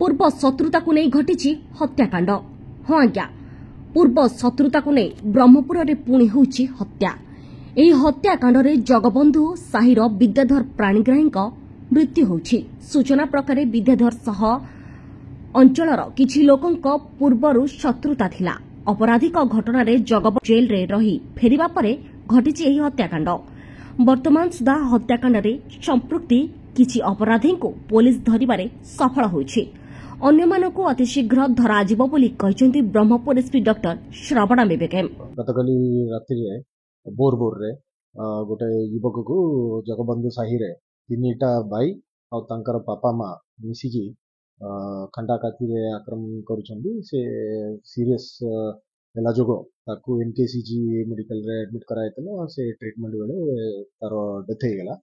पूर्व शत्रुता को नहीं घटी हत्याकांड। हाँ आज्ञा, पूर्व शत्रुता को नहीं ब्रह्मपुर में पुणी होउछि हत्या। ଏହି ହତ୍ୟାକାଣ୍ଡରେ ଜଗବନ୍ଧୁ ସାହିର ବିଦ୍ୟାଧର ପ୍ରାଣୀଗ୍ରାହୀଙ୍କ ମୃତ୍ୟୁ ହୋଇଛି। ସୂଚନା ପ୍ରକାରେ ବିଦ୍ୟାଧର ସହ ଅଞ୍ଚଳର କିଛି ଲୋକଙ୍କ ପୂର୍ବରୁ ଶତ୍ରୁତା ଥିଲା। ଅପରାଧିକ ଘଟଣାରେ ଜଗବନ୍ଧୁ ଜେଲରେ ରହି ଫେରିବା ପରେ ଘଟିଛି ଏହି ହତ୍ୟାକାଣ୍ଡ। ବର୍ତ୍ତମାନ ସୁଦ୍ଧା ହତ୍ୟାକାଣ୍ଡରେ ସମ୍ପୃକ୍ତି କିଛି ଅପରାଧୀଙ୍କୁ ପୋଲିସ ଧରିବାରେ ସଫଳ ହୋଇଛି। ଅନ୍ୟମାନଙ୍କୁ ଅତି ଶୀଘ୍ର ଧରାଯିବ ବୋଲି କହିଛନ୍ତି ବ୍ରହ୍ମପୁର ଏସ୍ପି ଡକ୍ଟର ଶ୍ରବଣ ବିବେକମ୍। ଗତକାଲି ରାତିରେ बोरबोर रे गोटे युवक को जगबंधु साही रे 3टा भाई और तांकर पापा माँ मिसिकी खंडा काठी रे आक्रमण करुछंदी। से सीरियस हेला जोगो ताकू एनकेसीजी मेडिकल रे एडमिट कराइतला। से ट्रीटमेंट बेले तार डेथ हे गेला।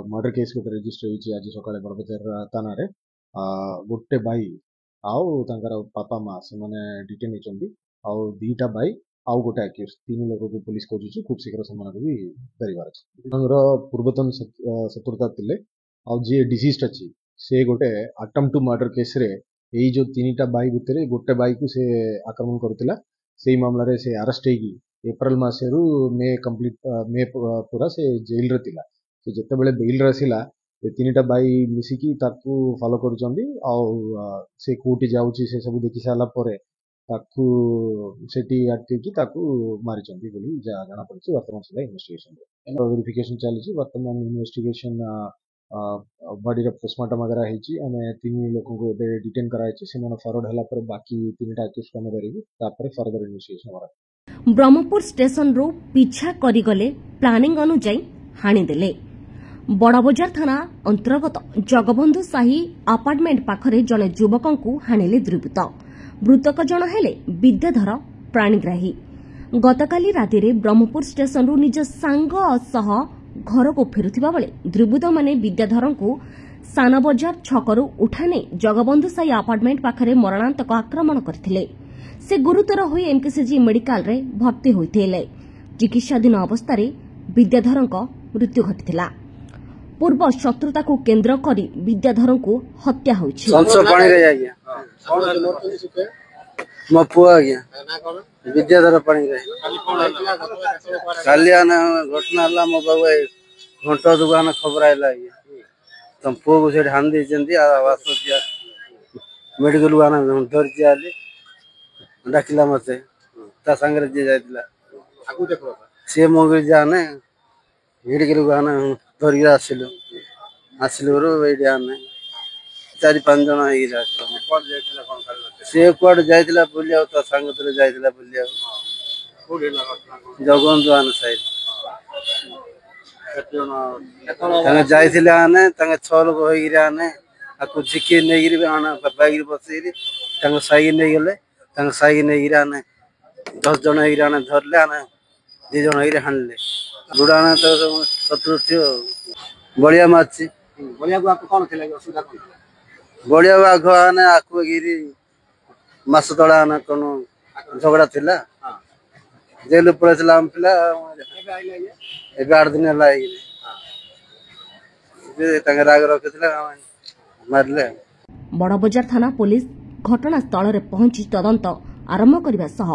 मर्डर केस गोटे रजिस्टर होइछि आज सकाळे बड़बजार थाना रे। गोटे भाई आउ तांकर पापा माँ से माने डिटेन होइछंदी। आउ 2टा भाई आउ गोटे एक्यूज 3 लोक को पुलिस खोजुछि। खूब शीघ्र से भी धरिबार अछि। पूर्वतन शत्रुता थिले आउ जे डिसीज्ड अछि से गोटे अटेम्प्ट टू मर्डर केस रे एई जो 3टा भाई भितरे गोटे भाई को से आक्रमण करथिला। सेही मामला रे से अरेस्ट हेगी अप्रैल मासरू मे कंप्लीट मे पूरा से जेल रे थिला। से जते बेले बेल रे आसिला ए 3टा भाई मिसिकी ताकू फॉलो करूचंदी। आउ से कोर्ट जाउछि से सब देखि साला परे ताकू सेठी अटकी ताकू मारिचंदी बोली जाना पड़छि। वर्तमान सुधा इन्वेस्टिगेशन वेरिफिकेशन चलीछि। वर्तमान इन्वेस्टिगेशन बॉडी रे पोस्टमार्टम वगैरह हेछि। आमे 3 लोक को एबे डिटेन कराइछि। से माने फॉरवर्ड हला पर बाकी 3टा केस कमे करिवि तापर फर्दर इन्वेस्टिगेशन होरा। ब्रह्मपुर स्टेशन रो पीछा करी गले प्लानिंग अनुଯାୟୀ हाणी देले। बड़बजार थाना अंतर्गत जगबंधु साही अपार्टमेंट पाखरे जने युवकंकु हाणिले दुर्बृत्त। मृतक जन हेले विद्याधर प्राणीग्राही। गतकाली रातिरे ब्रह्मपुर स्टेशन निज सांग सह घर को फेरुथिबा बेले दुर्बृत्त माने विद्याधर को सानबजार छकरू उठाने जगबंधु साही अपार्टमेंट पाखरे मरणांतक आक्रमण करथिले। से गुरुतर होई एमकेसीजी मेडिकल रे भर्ती होइथिले। चिकित्साधीन अवस्था विद्याधर मृत्यु घटिथिला। पूर्व शत्रुता को केंद्र करी विद्याधर को हत्या होइछि। मो पुआ गया विद्याधर पानी काली आना घटना हला मो बाबू घंटा दुकान खबर आइला तुम पुआ को से हान दे जंदी आवाज दिया मेडिकल वाला धर दियाले डाकिला मते ता संगे जे जाइतला आगु देखो से मोगे जाने मेडिकल वाला धर आसिलो आसिलो रो एडिया ने 4-5 जन आई से कुआड जाइतला बुलिया ता संग तरे जाइतला बुलिया जगबंधु आने साइड तंगे जाइतला आने तंगे 6 लोग होई गिरा आने आकु जिके नै गिरी आना बाइक बसैरी तंगे साई नै गेले तंगे साई नै गिरा आने 10 जन गिरा आने धरले आने 2 जन गिरा हानले गुडाना तो शत्रुत्य बलिया माची बलिया को आप कोन थिला असुविधा कोन बलिया बाघ आने आकु गिरी मास तळा आने कोनो झगड़ा थिला जेल पड़ेला हम पिला एबे 8 दिन लाई जे तंगे राग रखथिला मारले। बड़बजार थाना पुलिस घटनास्थल रे पहुंची तदंत आरंभ करबा सह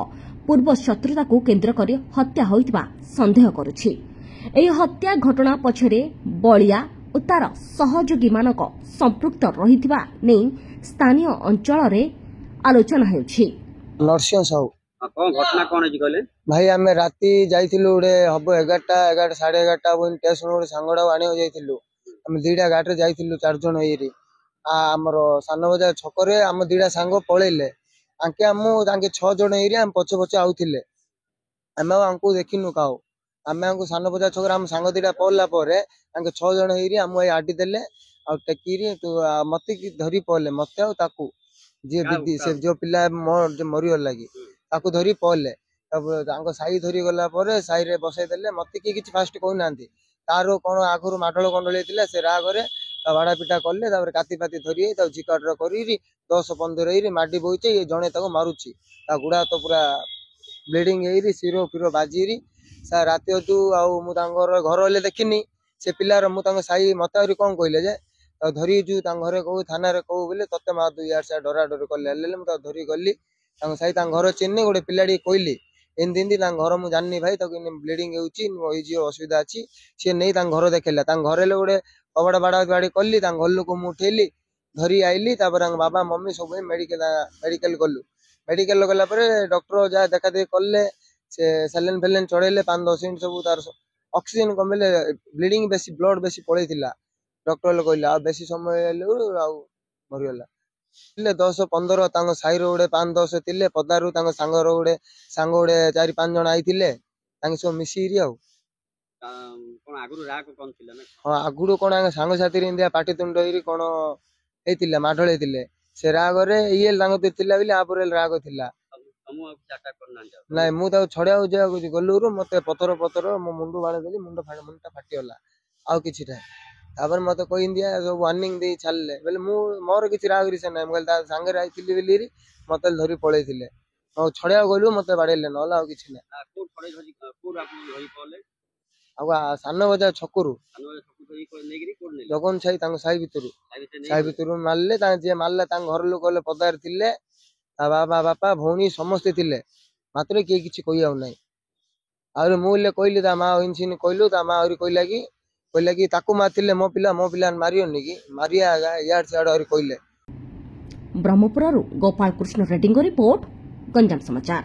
पूर्व शत्रुता को केंद्र करी हत्या होइतबा संदेह करुछि। एही हत्या घटना पछरे बलिया और तार सहयोगी मानक संपृक्त रहितबा नै स्थानीय अंचल रे आलोचना हेउछि। नरसिंह साहू कौन घटना कौन है कहले भाई आमे राती जाइथिलु ओडे हबो 11 साढ़े 11 बन स्टेशन ओडे सांगडा आने जाइथिलु। हम 2टा गाड़ी रे जाइथिलु 4 जन एरी हमर सान बजार छकरे हम 2टा सांग पळेले आंके हम तांके 6 जन एरी हम पछ पछ आउथिले। हम आंको देखिनु काओ हम आंको सान बजार छकरे हम सांग 2टा पळला परे आंके 6 जन एरी हम आडी देले आ टेकीरी तो मते की धरी पळले मते आ ताकू जे विधि से जो पिला मरियो लागी ताकू धरी पळले। तब तांको साई धरी गला परे साई रे बसाई देले मते की किछ फास्ट कहू नांती तारो कोन आगुरु माडळ कंडले थिला से रागरे ता बाडा पिटा करले तापर काती पाती धरी ता जिकाटर करी 10-15 एरी माडी बोइचे ये जणे ताको मारुची ता गुडा तो पूरा ब्लीडिंग एरी सिरो फिरो बाजीरी सा राती तू आ मु तांगर घर ले देखिनी से पिलार मु तांग साई मते आरी कोन कहले जे ଧରିଛୁ ତାଙ୍କ ଘରେ କହୁ ଥାନାରେ କହୁ ବୋଲେ ତତେ ମା ଦୁଇ ଇଆଡେ ସିଆଡେ ଡରା ଡରି କଲେ ହେଲେ ମୁଁ ତାକୁ ଧରି ଗଲି ତାଙ୍କ ସାହି ତାଙ୍କ ଘର ଚିହ୍ନି ଗୋଟେ ପିଲାଟି କହିଲି ଏମିତି ଏମିତି ତାଙ୍କ ଘର ମୁଁ ଜାଣିନି ଭାଇ ତାକୁ ବ୍ଲିଡିଂ ହେଉଛି ହେଇଯିବ ଅସୁବିଧା ଅଛି ସିଏ ନେଇ ତାଙ୍କ ଘର ଦେଖେଇଲା ତାଙ୍କ ଘରେ ଗୋଟେ କବାଟ ବାଡି କଲି ତାଙ୍କ ଘର ଲୋକ ମୁଁ ଉଠେଇଲି ଧରି ଆଇଲି ତାପରେ ତାଙ୍କ ବାବା ମମି ସବୁ ମେଡିକାଲ ଗଲୁ ମେଡିକାଲ ଗଲା ପରେ ଡକ୍ଟର ଯାହା ଦେଖା ଦେଖି କଲେ ସେ ସାଲାଇନ୍ ଫେଲାଇନ୍ ଚଢେଇଲେ 5-10 ମିନିଟ୍ ସବୁ ତାର ଅକ୍ସିଜେନ କମିଲେ ବ୍ଲିଡିଂ ବେଶୀ ବ୍ଲଡ ବେଶୀ ପଳେଇଥିଲା ଡକ୍ଟର କହିଲେ ଆଉ ବେଶୀ ସମୟ ହେଲୁ ଆଉ ମରିଗଲା ଥିଲେ 10-15 ତାଙ୍କ ସାହିର ଗୋଟେ 5-10 ଥିଲେ ପଦାରୁ ତାଙ୍କ ସାଙ୍ଗ ଗୋଟେ 4-5 ଜଣ ଆଇଥିଲେ ତାଙ୍କ ସବୁ ମିଶିକିରି ଆଉ କଣ ଆଗରୁ ରାଗ କଣ ଥିଲା ନା ହଁ ଆଗରୁ କଣ ସାଙ୍ଗସାଥିରେ ଇନ୍ଦିଆ ପାଟିତୁଣ୍ଡ ହେଇକି କଣ ହେଇଥିଲା ମାଡଳ ହେଇଥିଲେ ସେ ରାଗରେ ଇଏ ତାଙ୍କ ଥିଲା ବୋଲି ଆପରେ ରାଗ ଥିଲା ନାଇଁ ମୁଁ ତାକୁ ଛଡେଇବାକୁ ଯିବାକୁ ଗଲୁରୁ ମତେ ପଥର ମୋ ମୁଣ୍ଡ ବାଡେଇଦେଲି ମୁଣ୍ଡଟା ଫାଟିଗଲା ଆଉ କିଛି ନାହିଁ ତାପରେ ମତେ କହିଦିଆ ସବୁ ୱାର୍ଣ୍ଣିଂ ଦେଇ ଛାଡିଲେ ବୋଲେ ମୁଁ ମୋର କିଛି ରାଗ ରିସା ନାହିଁ ମୁଁ କହିଲି ତା ସାଙ୍ଗରେ ଆଇଥିଲି ବୋଲି ମତେ ଧରି ପଳେଇଥିଲେ ଆଉ ଛଡେଇବାକୁ ଗଲୁ ମତେ ବାଡେଇଲେ ନହେଲେ ଆଉ କିଛି ନାହିଁ ଆଉ ସାନ ବଜାର ଛକରୁ ଜଗନ ସାହି ତାଙ୍କ ସାହି ଭିତରୁ ମାରିଲେ ତାଙ୍କ ଯିଏ ମାରିଲେ ତାଙ୍କ ଘର ଲୋକ ଗଲେ ପଦାରେ ଥିଲେ ତା ବାପା ଭଉଣୀ ସମସ୍ତେ ଥିଲେ ମାତ୍ର କିଏ କିଛି କହିବାକୁ ନାହିଁ ଆହୁରି ମୁଁ କହିଲି ତା ମା ଇନସିନି କହିଲୁ ତା ମା ଆହୁରି କହିଲା କି ତାକୁ ମାରିଥିଲେ ମୋ ପିଲା ମାରିବନି କି ମାରିଆ ଇଆଡେ ସିଆଡେ ଆହୁରି କହିଲେ। ବ୍ରହ୍ମପୁରରୁ ଗୋପାଳ କୃଷ୍ଣ ରେଡ୍ଡୀଙ୍କ ରିପୋର୍ଟ ଗଞ୍ଜାମ ସମାଚାର।